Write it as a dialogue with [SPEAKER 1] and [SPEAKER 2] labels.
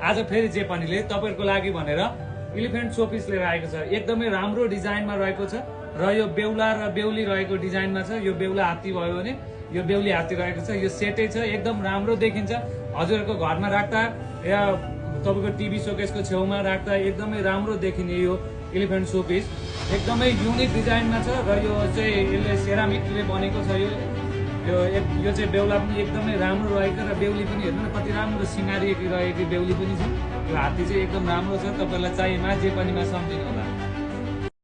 [SPEAKER 1] आज फेरि जेपनीले तपाईहरुको लागि भनेर एलिफेन्ट सोपिस लिएर आएको छ। एकदमै राम्रो डिजाइनमा रहेको छ र यो बेउला र बेउली रहेको डिजाइनमा छ। यो बेउला हात्ती भयो भने यो बेउली हात्ती रहेको छ। यो सेटै छ, एकदम राम्रो देखिन्छ। हजुरहरुको घरमा राख्दा या तपाईको टिभी सोकेसको छेउमा राख्दा एकदमै राम्रो देखिने यो एलिफेन्ट सोपिस एकदमै युनिक डिजाइनमा छ र यो चाहिँ यसले सेरामिकले बनेको छ। यो चाहिँ बेउला पनि एकदमै राम्रो रहेको र बेउली पनि हेर्नु न कति राम्रो सिँगारिएको रहेको बेउली पनि छ। यो हात्ती चाहिँ एकदम राम्रो छ। तपाईलाई चाहिएमा जेपनीमा सम्झिनु होला।